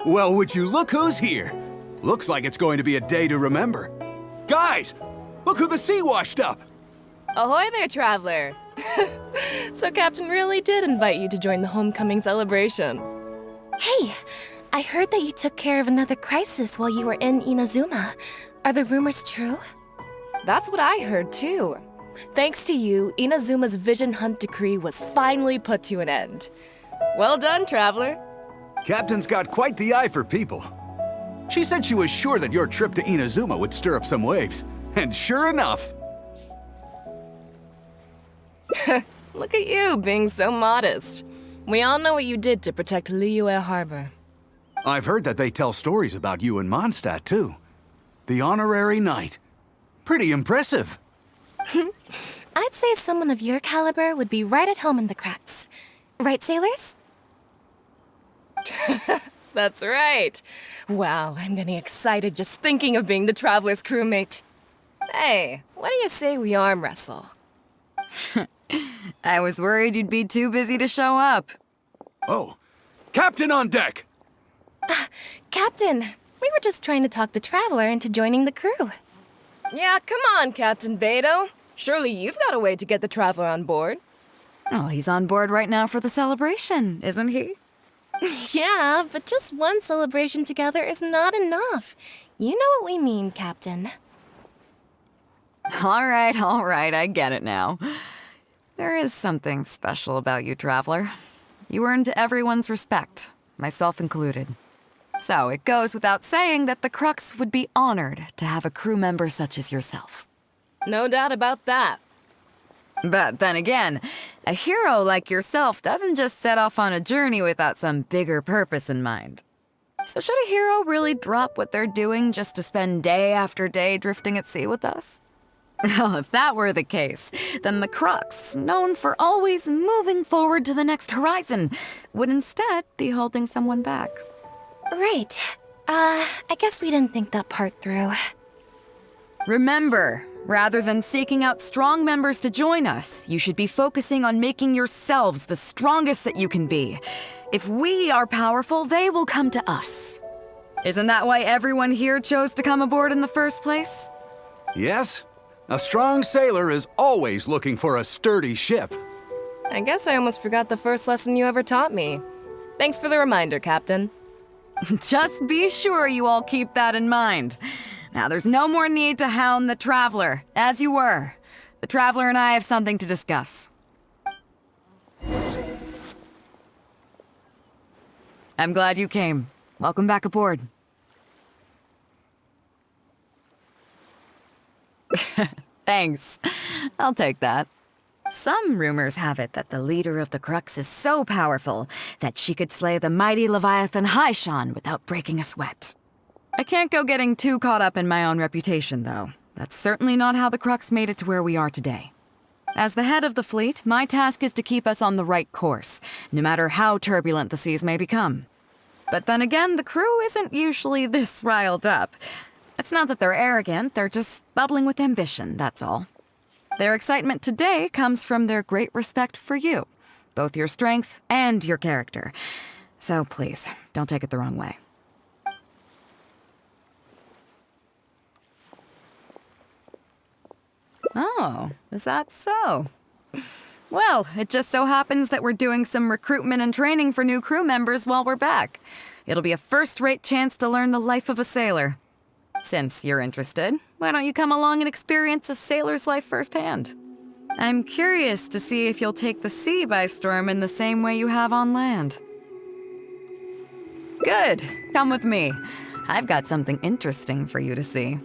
Well, would you look who's here? Looks like it's going to be a day to remember. Guys, look who the sea washed up! Ahoy there, traveler! So Captain really did invite you to join the homecoming celebration. Hey, I heard that you took care of another crisis while you were in Inazuma. Are the rumors true? That's what I heard too. Thanks to you, Inazuma's vision hunt decree was finally put to an end. Well done, traveler. Captain's got quite the eye for people. She said she was sure that your trip to Inazuma would stir up some waves. And sure enough... Look at you, being so modest. We all know what you did to protect Liyue Harbor. I've heard that they tell stories about you in Mondstadt, too. The honorary knight. Pretty impressive. I'd say someone of your caliber would be right at home in the cracks. Right, sailors? That's right. Wow, I'm getting excited just thinking of being the Traveler's crewmate. Hey, what do you say we arm wrestle? I was worried you'd be too busy to show up. Oh, Captain on deck! Captain, we were just trying to talk the Traveler into joining the crew. Yeah, come on, Captain Bэй Dou. Surely you've got a way to get the Traveler on board. Oh, he's on board right now for the celebration, isn't he? Yeah, but just one celebration together is not enough. You know what we mean, Captain. All right, I get it now. There is something special about you, Traveler. You earned everyone's respect, myself included. So it goes without saying that the Crux would be honored to have a crew member such as yourself. No doubt about that. But then again, a hero like yourself doesn't just set off on a journey without some bigger purpose in mind. So should a hero really drop what they're doing just to spend day after day drifting at sea with us? Well, if that were the case, then the Crux, known for always moving forward to the next horizon, would instead be holding someone back. Right. I guess we didn't think that part through. Remember, rather than seeking out strong members to join us, you should be focusing on making yourselves the strongest that you can be. If we are powerful, they will come to us. Isn't that why everyone here chose to come aboard in the first place? Yes. A strong sailor is always looking for a sturdy ship. I guess I almost forgot the first lesson you ever taught me. Thanks for the reminder, Captain. Just be sure you all keep that in mind. Now, there's no more need to hound the Traveler, as you were. The Traveler and I have something to discuss. I'm glad you came. Welcome back aboard. Thanks. I'll take that. Some rumors have it that the leader of the Crux is so powerful that she could slay the mighty Leviathan Haishan without breaking a sweat. I can't go getting too caught up in my own reputation, though. That's certainly not how the Crux made it to where we are today. As the head of the fleet, my task is to keep us on the right course, no matter how turbulent the seas may become. But then again, the crew isn't usually this riled up. It's not that they're arrogant, they're just bubbling with ambition, that's all. Their excitement today comes from their great respect for you, both your strength and your character. So please, don't take it the wrong way. Oh, is that so? Well, it just so happens that we're doing some recruitment and training for new crew members while we're back. It'll be a first-rate chance to learn the life of a sailor. Since you're interested, why don't you come along and experience a sailor's life firsthand? I'm curious to see if you'll take the sea by storm in the same way you have on land. Good. Come with me. I've got something interesting for you to see.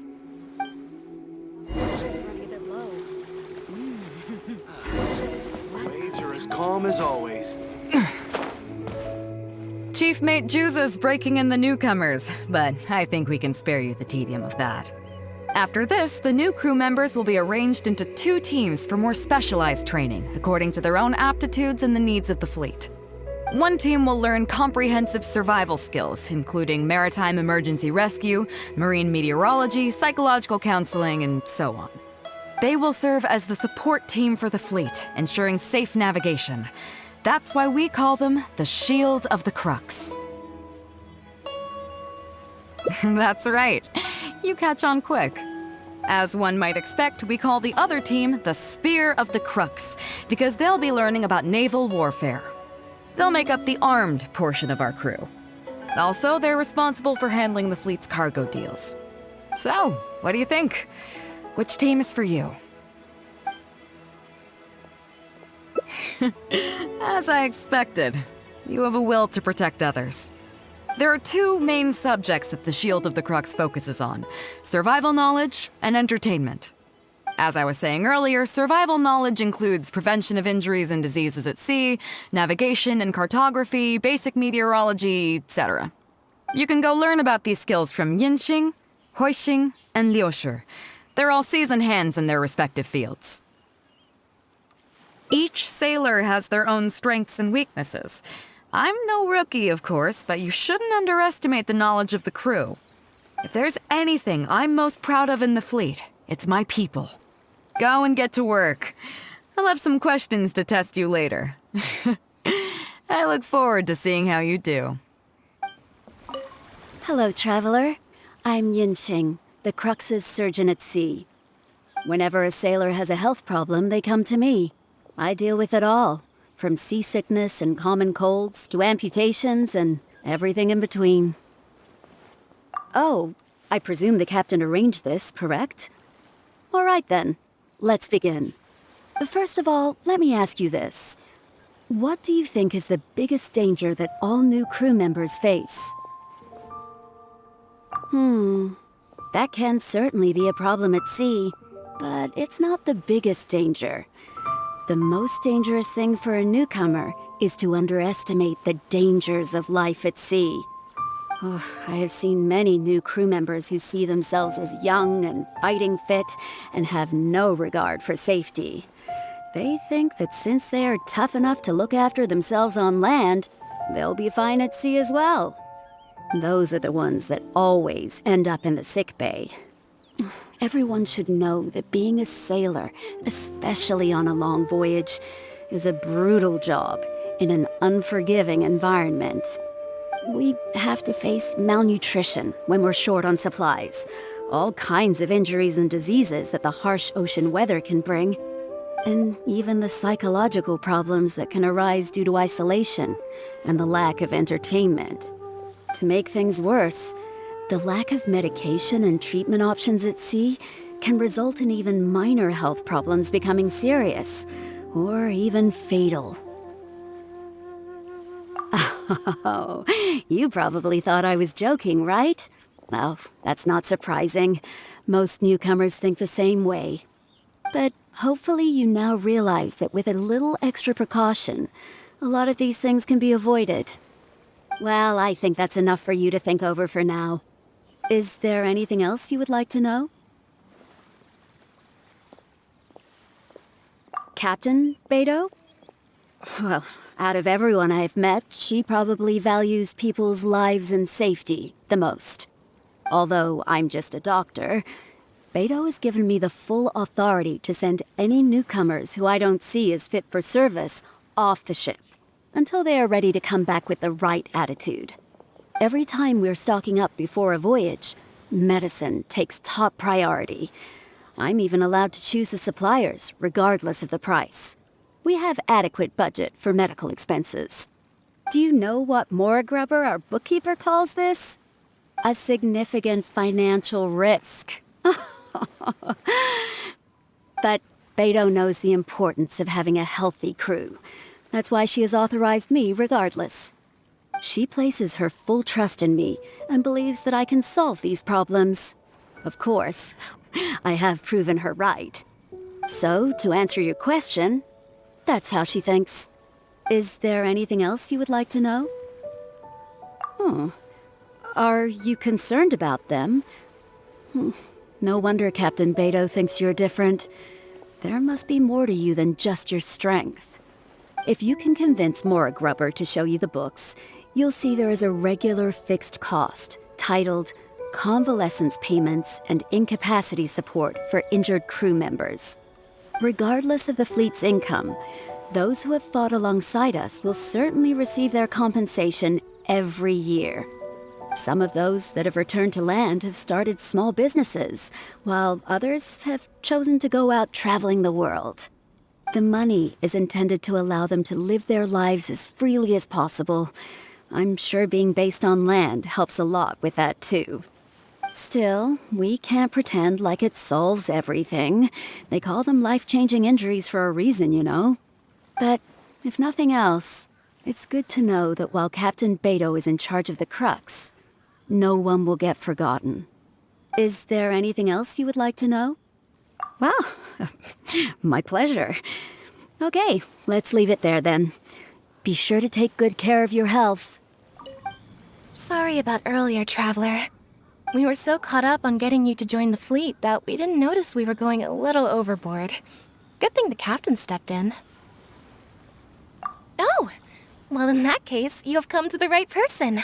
Waves are as calm as always. Chief Mate Juza's breaking in the newcomers, but I think we can spare you the tedium of that. After this, the new crew members will be arranged into 2 teams for more specialized training, according to their own aptitudes and the needs of the fleet. One team will learn comprehensive survival skills, including maritime emergency rescue, marine meteorology, psychological counseling, and so on. They will serve as the support team for the fleet, ensuring safe navigation. That's why we call them the Shield of the Crux. That's right. You catch on quick. As one might expect, we call the other team the Spear of the Crux, because they'll be learning about naval warfare. They'll make up the armed portion of our crew. Also, they're responsible for handling the fleet's cargo deals. So, what do you think? Which team is for you? As I expected, you have a will to protect others. There are two main subjects that the Shield of the Crux focuses on: survival knowledge and entertainment. As I was saying earlier, survival knowledge includes prevention of injuries and diseases at sea, navigation and cartography, basic meteorology, etc. You can go learn about these skills from Genshin, Huixing, and Liushi. They're all seasoned hands in their respective fields. Each sailor has their own strengths and weaknesses. I'm no rookie, of course, but you shouldn't underestimate the knowledge of the crew. If there's anything I'm most proud of in the fleet, it's my people. Go and get to work. I'll have some questions to test you later. I look forward to seeing how you do. Hello, traveler. I'm Yinxing, the Crux's surgeon at sea. Whenever a sailor has a health problem, they come to me. I deal with it all, from seasickness and common colds to amputations and everything in between. Oh, I presume the captain arranged this, correct? All right then, let's begin. First of all, let me ask you this. What do you think is the biggest danger that all new crew members face? That can certainly be a problem at sea, but it's not the biggest danger. The most dangerous thing for a newcomer is to underestimate the dangers of life at sea. Oh, I have seen many new crew members who see themselves as young and fighting fit and have no regard for safety. They think that since they are tough enough to look after themselves on land, they'll be fine at sea as well. Those are the ones that always end up in the sick bay. Everyone should know that being a sailor, especially on a long voyage, is a brutal job in an unforgiving environment. We have to face malnutrition when we're short on supplies, all kinds of injuries and diseases that the harsh ocean weather can bring, and even the psychological problems that can arise due to isolation and the lack of entertainment. To make things worse, the lack of medication and treatment options at sea can result in even minor health problems becoming serious, or even fatal. Oh, you probably thought I was joking, right? Well, that's not surprising. Most newcomers think the same way. But hopefully you now realize that with a little extra precaution, a lot of these things can be avoided. Well, I think that's enough for you to think over for now. Is there anything else you would like to know? Captain Bэй Dou? Well, out of everyone I've met, she probably values people's lives and safety the most. Although I'm just a doctor, Bэй Dou has given me the full authority to send any newcomers who I don't see as fit for service off the ship, until they are ready to come back with the right attitude. Every time we're stocking up before a voyage, medicine takes top priority. I'm even allowed to choose the suppliers, regardless of the price. We have adequate budget for medical expenses. Do you know what Morgrubber, our bookkeeper, calls this? A significant financial risk. But Bэй Dou knows the importance of having a healthy crew. That's why she has authorized me regardless. She places her full trust in me and believes that I can solve these problems. Of course, I have proven her right. So, to answer your question, that's how she thinks. Is there anything else you would like to know? Are you concerned about them? No wonder Captain Bэй Dou thinks you're different. There must be more to you than just your strength. If you can convince Morgrubber to show you the books, you'll see there is a regular fixed cost titled Convalescence Payments and Incapacity Support for Injured Crew Members. Regardless of the fleet's income, those who have fought alongside us will certainly receive their compensation every year. Some of those that have returned to land have started small businesses, while others have chosen to go out traveling the world. The money is intended to allow them to live their lives as freely as possible. I'm sure being based on land helps a lot with that too. Still, we can't pretend like it solves everything. They call them life-changing injuries for a reason, you know. But if nothing else, it's good to know that while Captain Bэй Dou is in charge of the Crux, no one will get forgotten. Is there anything else you would like to know? Well, my pleasure. Okay, let's leave it there then. Be sure to take good care of your health. Sorry about earlier, Traveler. We were so caught up on getting you to join the fleet that we didn't notice we were going a little overboard. Good thing the captain stepped in. Oh! Well, in that case, you have come to the right person.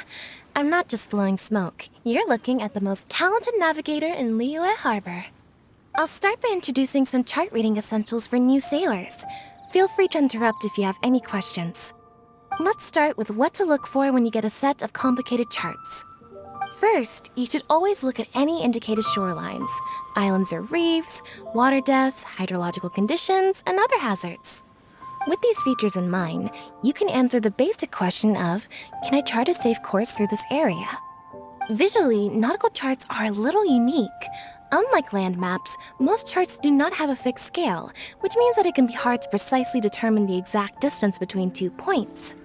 I'm not just blowing smoke. You're looking at the most talented navigator in Liyue Harbor. I'll start by introducing some chart reading essentials for new sailors. Feel free to interrupt if you have any questions. Let's start with what to look for when you get a set of complicated charts. First, you should always look at any indicated shorelines, islands or reefs, water depths, hydrological conditions, and other hazards. With these features in mind, you can answer the basic question of, can I chart a safe course through this area? Visually, nautical charts are a little unique. Unlike land maps, most charts do not have a fixed scale, which means that it can be hard to precisely determine the exact distance between 2 points.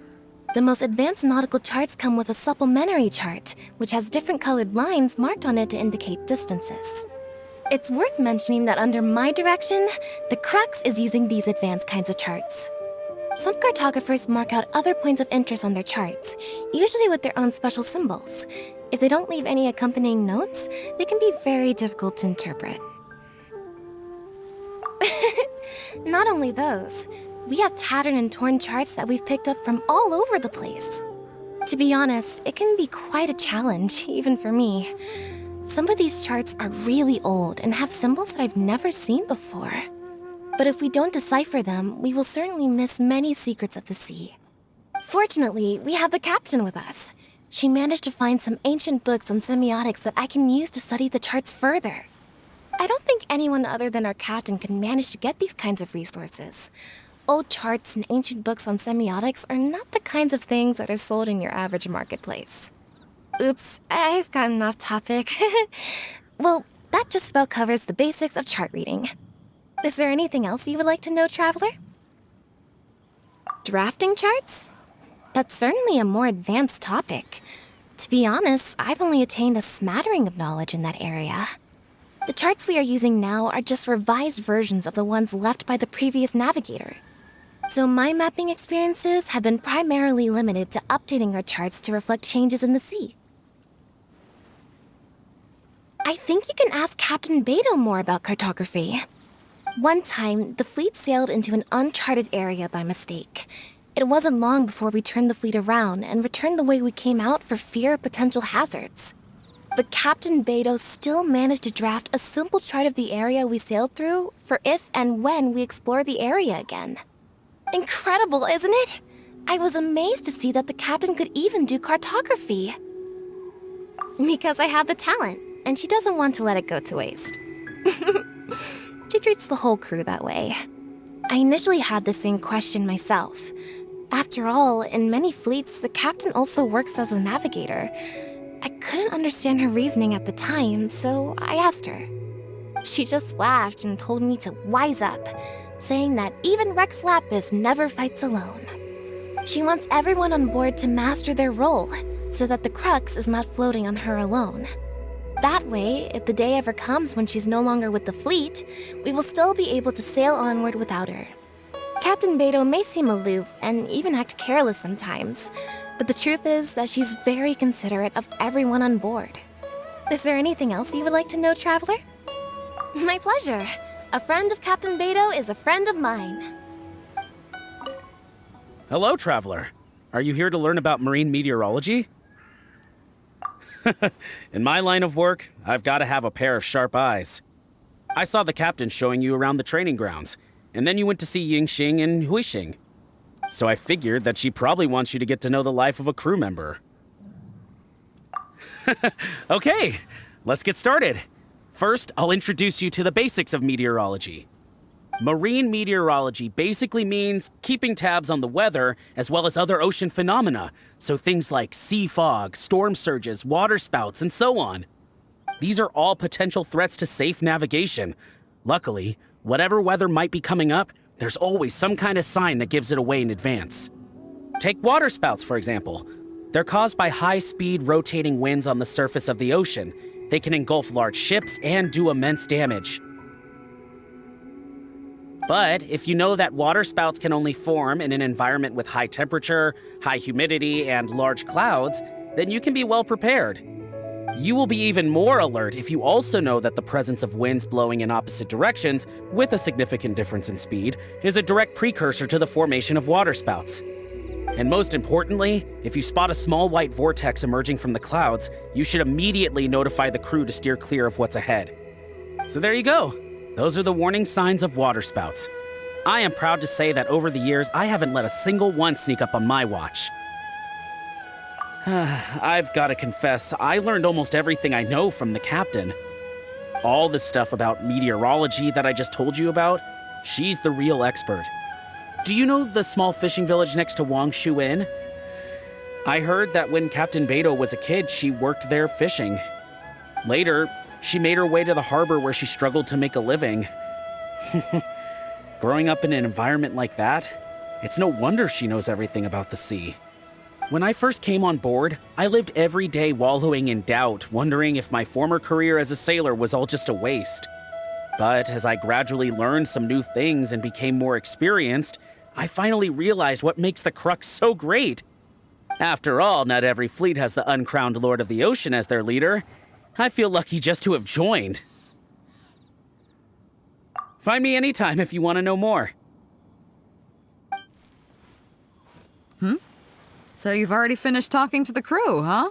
The most advanced nautical charts come with a supplementary chart, which has different colored lines marked on it to indicate distances. It's worth mentioning that under my direction, the Crux is using these advanced kinds of charts. Some cartographers mark out other points of interest on their charts, usually with their own special symbols. If they don't leave any accompanying notes, they can be very difficult to interpret. Not only those, we have tattered and torn charts that we've picked up from all over the place. To be honest, it can be quite a challenge, even for me. Some of these charts are really old and have symbols that I've never seen before. But if we don't decipher them, we will certainly miss many secrets of the sea. Fortunately, we have the captain with us. She managed to find some ancient books on semiotics that I can use to study the charts further. I don't think anyone other than our captain can manage to get these kinds of resources. Old charts and ancient books on semiotics are not the kinds of things that are sold in your average marketplace. Oops, I've gotten off topic. Well, that just about covers the basics of chart reading. Is there anything else you would like to know, Traveler? Drafting charts? That's certainly a more advanced topic. To be honest, I've only attained a smattering of knowledge in that area. The charts we are using now are just revised versions of the ones left by the previous navigator. So my mapping experiences have been primarily limited to updating our charts to reflect changes in the sea. I think you can ask Captain Bэй Dou more about cartography. One time, the fleet sailed into an uncharted area by mistake. It wasn't long before we turned the fleet around and returned the way we came out for fear of potential hazards. But Captain Bэй Dou still managed to draft a simple chart of the area we sailed through for if and when we explore the area again. Incredible, isn't it? I was amazed to see that the captain could even do cartography. Because I have the talent, and she doesn't want to let it go to waste. She treats the whole crew that way. I initially had the same question myself. After all, in many fleets, the captain also works as a navigator. I couldn't understand her reasoning at the time, so I asked her. She just laughed and told me to wise up, saying that even Rex Lapis never fights alone. She wants everyone on board to master their role, so that the Crux is not floating on her alone. That way, if the day ever comes when she's no longer with the fleet, we will still be able to sail onward without her. Captain Bэй Dou may seem aloof and even act careless sometimes, but the truth is that she's very considerate of everyone on board. Is there anything else you would like to know, Traveler? My pleasure. A friend of Captain Bэй Dou is a friend of mine. Hello, Traveler. Are you here to learn about marine meteorology? In my line of work, I've got to have a pair of sharp eyes. I saw the captain showing you around the training grounds, and then you went to see Yingxing and Huixing. So I figured that she probably wants you to get to know the life of a crew member. Okay, let's get started. First, I'll introduce you to the basics of meteorology. Marine meteorology basically means keeping tabs on the weather as well as other ocean phenomena, so things like sea fog, storm surges, water spouts, and so on. These are all potential threats to safe navigation. Luckily, whatever weather might be coming up, there's always some kind of sign that gives it away in advance. Take water spouts, for example. They're caused by high-speed rotating winds on the surface of the ocean. They can engulf large ships and do immense damage. But if you know that water spouts can only form in an environment with high temperature, high humidity, and large clouds, then you can be well prepared. You will be even more alert if you also know that the presence of winds blowing in opposite directions, with a significant difference in speed, is a direct precursor to the formation of waterspouts. And most importantly, if you spot a small white vortex emerging from the clouds, you should immediately notify the crew to steer clear of what's ahead. So there you go. Those are the warning signs of waterspouts. I am proud to say that over the years, I haven't let a single one sneak up on my watch. I've got to confess, I learned almost everything I know from the captain. All the stuff about meteorology that I just told you about, she's the real expert. Do you know the small fishing village next to Wangshu Inn? I heard that when Captain Bэй Dou was a kid, she worked there fishing. Later, she made her way to the harbor where she struggled to make a living. Growing up in an environment like that, it's no wonder she knows everything about the sea. When I first came on board, I lived every day wallowing in doubt, wondering if my former career as a sailor was all just a waste. But as I gradually learned some new things and became more experienced, I finally realized what makes the Crux so great. After all, not every fleet has the uncrowned Lord of the Ocean as their leader. I feel lucky just to have joined. Find me anytime if you want to know more. So you've already finished talking to the crew, huh?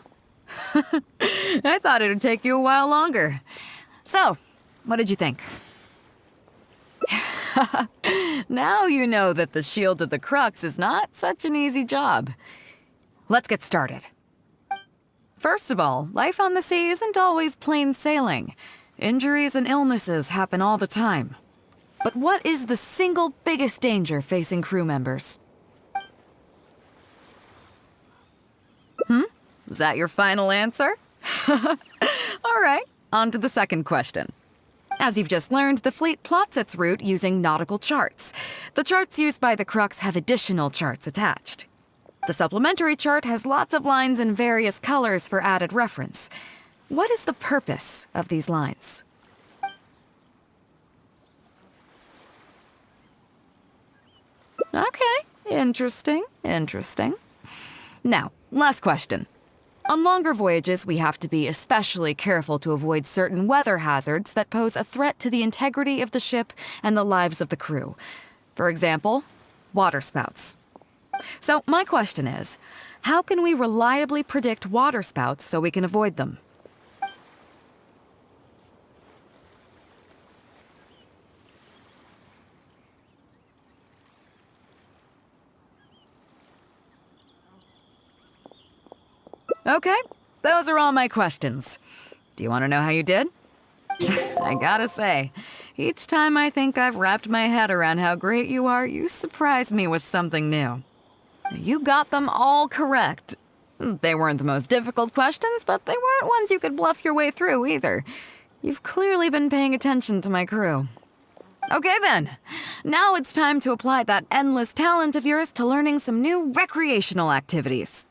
I thought it would take you a while longer. So, what did you think? Now you know that the shield of the Crux is not such an easy job. Let's get started. First of all, life on the sea isn't always plain sailing. Injuries and illnesses happen all the time. But what is the single biggest danger facing crew members? Is that your final answer? All right, on to the second question. As you've just learned, the fleet plots its route using nautical charts. The charts used by the Crux have additional charts attached. The supplementary chart has lots of lines in various colors for added reference. What is the purpose of these lines? Okay, interesting. Now, last question. On longer voyages, we have to be especially careful to avoid certain weather hazards that pose a threat to the integrity of the ship and the lives of the crew. For example, waterspouts. So my question is, how can we reliably predict waterspouts so we can avoid them? Okay, those are all my questions. Do you want to know how you did? I gotta say, each time I think I've wrapped my head around how great you are, you surprise me with something new. You got them all correct. They weren't the most difficult questions, but they weren't ones you could bluff your way through either. You've clearly been paying attention to my crew. Okay then, now it's time to apply that endless talent of yours to learning some new recreational activities.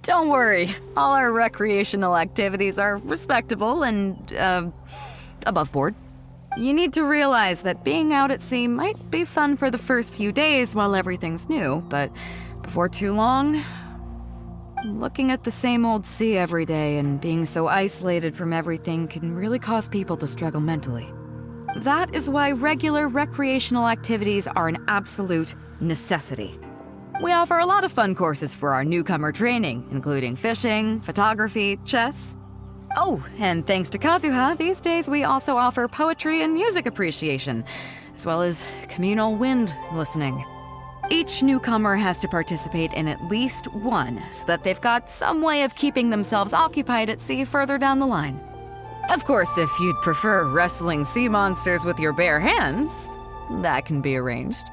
Don't worry, all our recreational activities are respectable and, above board. You need to realize that being out at sea might be fun for the first few days while everything's new, but before too long, looking at the same old sea every day and being so isolated from everything can really cause people to struggle mentally. That is why regular recreational activities are an absolute necessity. We offer a lot of fun courses for our newcomer training, including fishing, photography, chess. Oh, and thanks to Kazuha, these days we also offer poetry and music appreciation, as well as communal wind listening. Each newcomer has to participate in at least one, so that they've got some way of keeping themselves occupied at sea further down the line. Of course, if you'd prefer wrestling sea monsters with your bare hands, that can be arranged.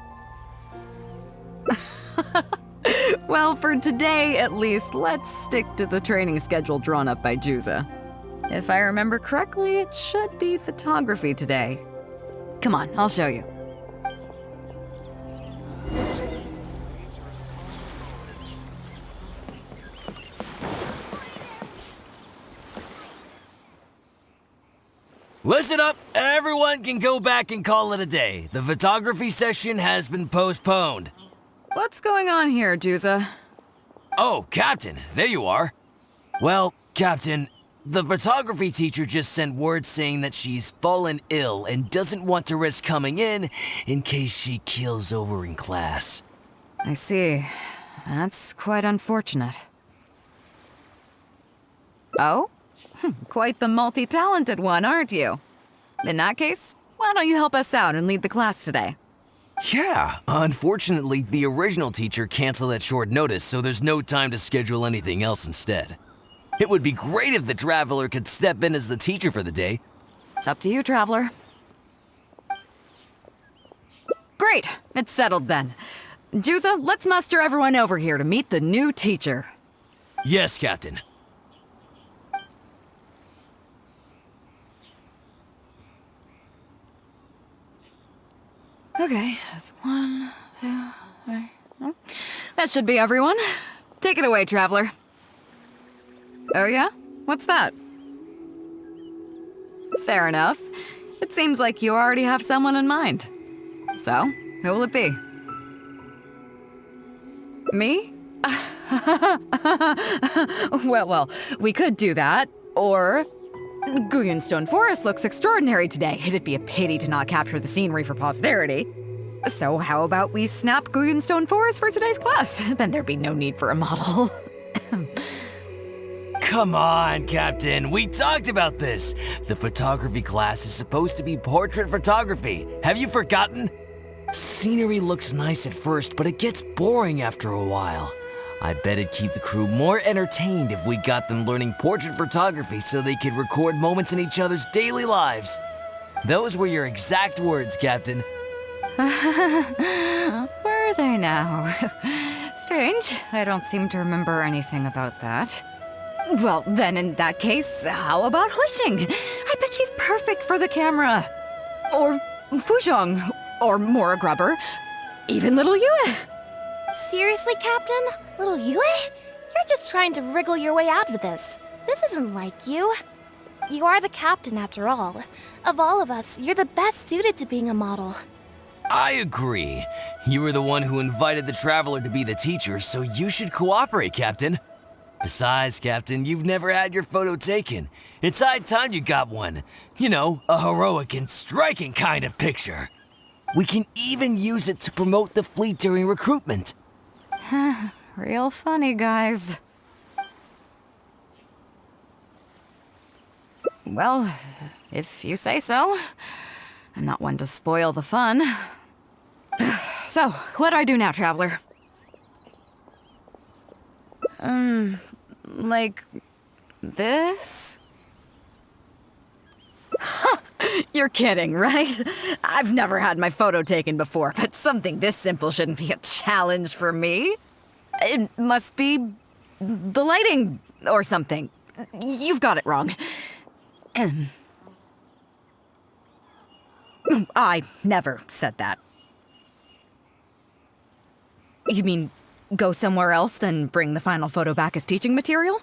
Well, for today at least, let's stick to the training schedule drawn up by Juza. If I remember correctly, it should be photography today. Come on, I'll show you. Listen up, everyone can go back and call it a day. The photography session has been postponed. What's going on here, Juza? Oh, Captain, there you are. Well, Captain, the photography teacher just sent word saying that she's fallen ill and doesn't want to risk coming in case she keels over in class. I see. That's quite unfortunate. Oh? Quite the multi-talented one, aren't you? In that case, why don't you help us out and lead the class today? Yeah, unfortunately, the original teacher canceled at short notice, so there's no time to schedule anything else instead. It would be great if the Traveler could step in as the teacher for the day. It's up to you, Traveler. Great, it's settled then. Juza, let's muster everyone over here to meet the new teacher. Yes, Captain. Okay, that's 1, 2, 3. Oh. That should be everyone. Take it away, Traveler. Oh yeah? What's that? Fair enough. It seems like you already have someone in mind. So, who will it be? Me? Well, we could do that, or... Guyunstone Forest looks extraordinary today. It'd be a pity to not capture the scenery for posterity. So how about we snap Guyunstone Forest for today's class? Then there'd be no need for a model. Come on, Captain. We talked about this. The photography class is supposed to be portrait photography. Have you forgotten? Scenery looks nice at first, but it gets boring after a while. I bet it'd keep the crew more entertained if we got them learning portrait photography so they could record moments in each other's daily lives. Those were your exact words, Captain. Were they now? Strange. I don't seem to remember anything about that. Well, then in that case, how about Huixing? I bet she's perfect for the camera. Or Fuzhong. Or Mora Grubber. Even little Yue. Seriously, Captain? Little Yue? You're just trying to wriggle your way out of this. This isn't like you. You are the captain, after all. Of all of us, you're the best suited to being a model. I agree. You were the one who invited the Traveler to be the teacher, so you should cooperate, Captain. Besides, Captain, you've never had your photo taken. It's high time you got one. You know, a heroic and striking kind of picture. We can even use it to promote the fleet during recruitment. Real funny, guys. Well, if you say so. I'm not one to spoil the fun. So, what do I do now, Traveler? Like this? You're kidding, right? I've never had my photo taken before, but something this simple shouldn't be a challenge for me. It must be the lighting or something. You've got it wrong. I never said that. You mean go somewhere else, then bring the final photo back as teaching material?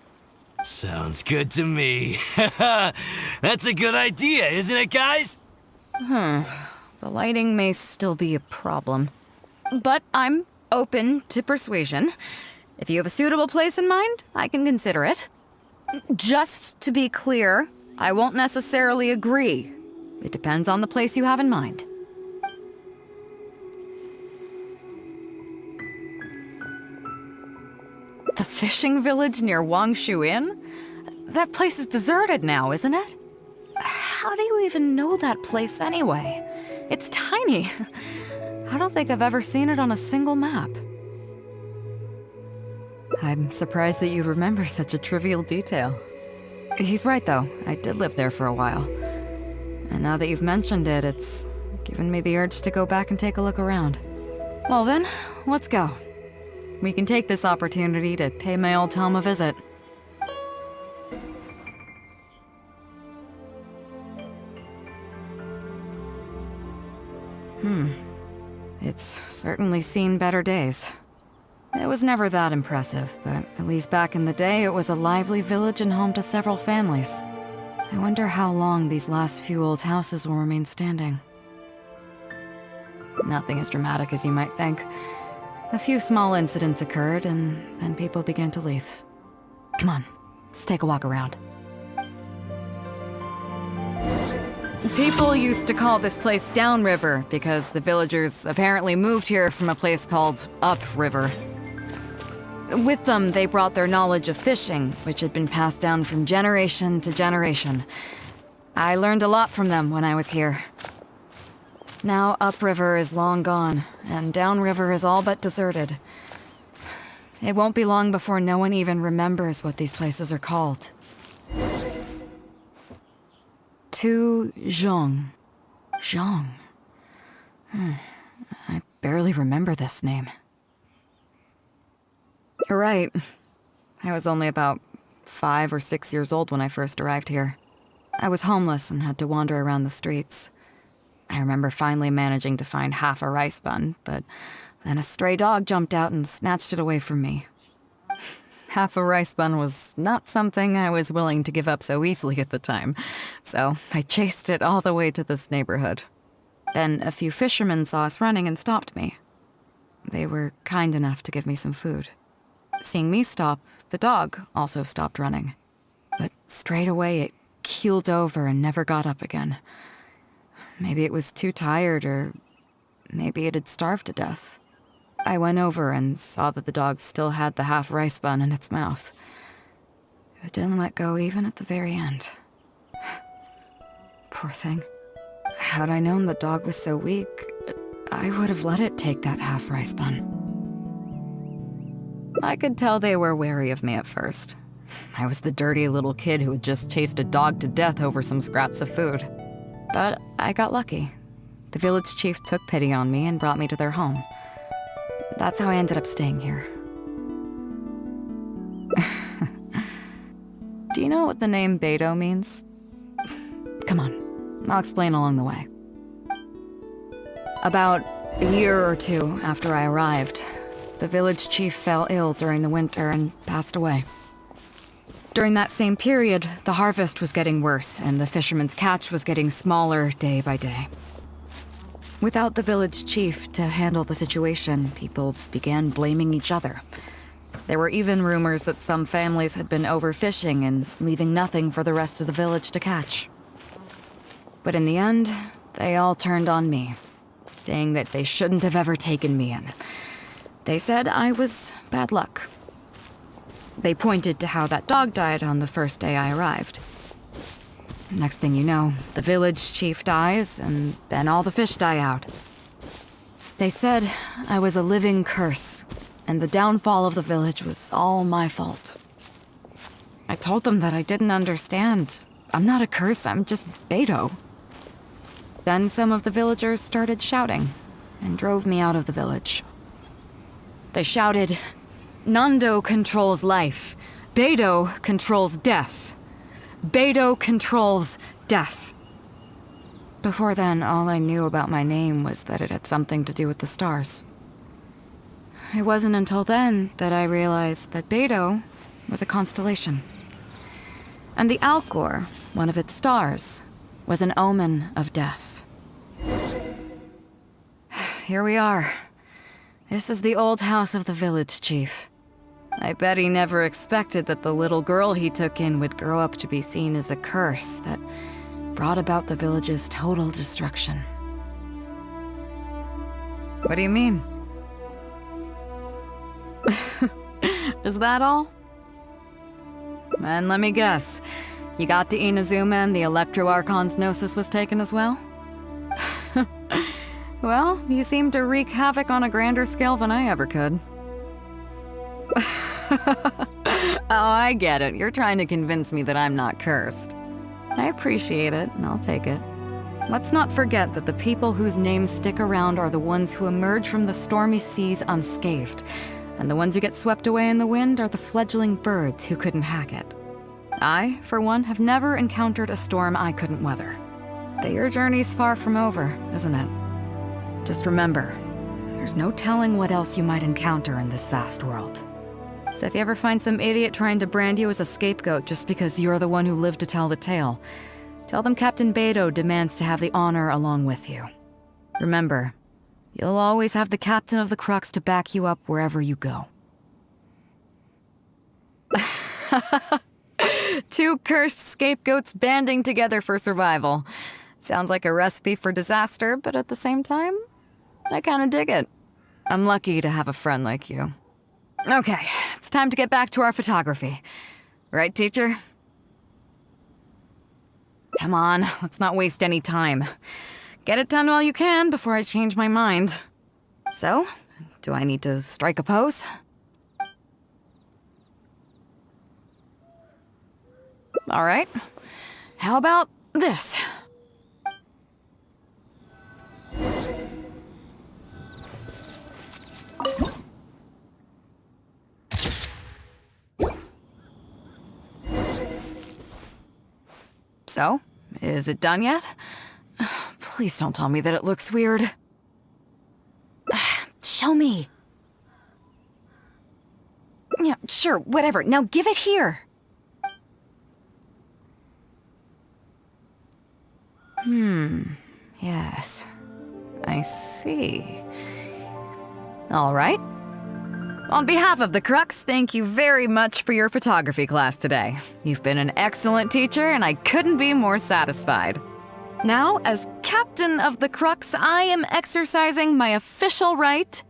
Sounds good to me. That's a good idea, isn't it, guys? The lighting may still be a problem. But I'm open to persuasion. If you have a suitable place in mind, I can consider it. Just to be clear, I won't necessarily agree. It depends on the place you have in mind. The fishing village near Wangshu Inn? That place is deserted now, isn't it? How do you even know that place anyway? It's tiny. I don't think I've ever seen it on a single map. I'm surprised that you'd remember such a trivial detail. He's right, though. I did live there for a while. And now that you've mentioned it, it's given me the urge to go back and take a look around. Well then, let's go. We can take this opportunity to pay my old home a visit. It's certainly seen better days. It was never that impressive, but at least back in the day, it was a lively village and home to several families. I wonder how long these last few old houses will remain standing. Nothing as dramatic as you might think. A few small incidents occurred, and then people began to leave. Come on, let's take a walk around. People used to call this place Downriver because the villagers apparently moved here from a place called Upriver. With them, they brought their knowledge of fishing, which had been passed down from generation to generation. I learned a lot from them when I was here. Now Upriver is long gone, and Downriver is all but deserted. It won't be long before no one even remembers what these places are called. To Zhong. Zhong. I barely remember this name. You're right. I was only about 5 or 6 years old when I first arrived here. I was homeless and had to wander around the streets. I remember finally managing to find half a rice bun, but then a stray dog jumped out and snatched it away from me. Half a rice bun was not something I was willing to give up so easily at the time, so I chased it all the way to this neighborhood. Then a few fishermen saw us running and stopped me. They were kind enough to give me some food. Seeing me stop, the dog also stopped running. But straight away it keeled over and never got up again. Maybe it was too tired, or maybe it had starved to death. I went over and saw that the dog still had the half rice bun in its mouth. It didn't let go even at the very end. Poor thing. Had I known the dog was so weak, I would have let it take that half rice bun. I could tell they were wary of me at first. I was the dirty little kid who had just chased a dog to death over some scraps of food. But I got lucky. The village chief took pity on me and brought me to their home. That's how I ended up staying here. Do you know what the name Bэй Dou means? Come on, I'll explain along the way. About a year or two after I arrived, the village chief fell ill during the winter and passed away. During that same period, the harvest was getting worse and the fishermen's catch was getting smaller day by day. Without the village chief to handle the situation, people began blaming each other. There were even rumors that some families had been overfishing and leaving nothing for the rest of the village to catch. But in the end, they all turned on me, saying that they shouldn't have ever taken me in. They said I was bad luck. They pointed to how that dog died on the first day I arrived. Next thing you know, the village chief dies, and then all the fish die out. They said I was a living curse, and the downfall of the village was all my fault. I told them that I didn't understand. I'm not a curse, I'm just Bэй Dou. Then some of the villagers started shouting, and drove me out of the village. They shouted, "Nando controls life. Bэй Dou controls death. Bэй Dou controls death." Before then, all I knew about my name was that it had something to do with the stars. It wasn't until then that I realized that Bэй Dou was a constellation. And the Alcor, one of its stars, was an omen of death. Here we are. This is the old house of the village chief. I bet he never expected that the little girl he took in would grow up to be seen as a curse that brought about the village's total destruction. What do you mean? Is that all? And let me guess, you got to Inazuma and the Electro Archon's Gnosis was taken as well? Well, you seem to wreak havoc on a grander scale than I ever could. Oh, I get it. You're trying to convince me that I'm not cursed. I appreciate it, and I'll take it. Let's not forget that the people whose names stick around are the ones who emerge from the stormy seas unscathed, and the ones who get swept away in the wind are the fledgling birds who couldn't hack it. I, for one, have never encountered a storm I couldn't weather. But your journey's far from over, isn't it? Just remember, there's no telling what else you might encounter in this vast world. So if you ever find some idiot trying to brand you as a scapegoat just because you're the one who lived to tell the tale, tell them Captain Bэй Dou demands to have the honor along with you. Remember, you'll always have the captain of the Crux to back you up wherever you go. Two cursed scapegoats banding together for survival. Sounds like a recipe for disaster, but at the same time, I kinda dig it. I'm lucky to have a friend like you. Okay, it's time to get back to our photography. Right, teacher? Come on, let's not waste any time. Get it done while you can before I change my mind. So, do I need to strike a pose? All right. How about this? So, is it done yet? Please don't tell me that it looks weird. Show me. Yeah, sure, whatever. Now give it here. Yes. I see. All right. On behalf of the Crux, thank you very much for your photography class today. You've been an excellent teacher, and I couldn't be more satisfied. Now, as captain of the Crux, I am exercising my official right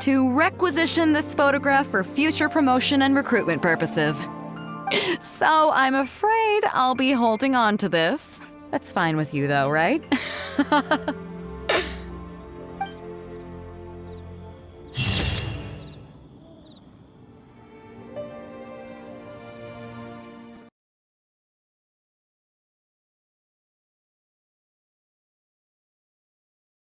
to requisition this photograph for future promotion and recruitment purposes. So I'm afraid I'll be holding on to this. That's fine with you though, right?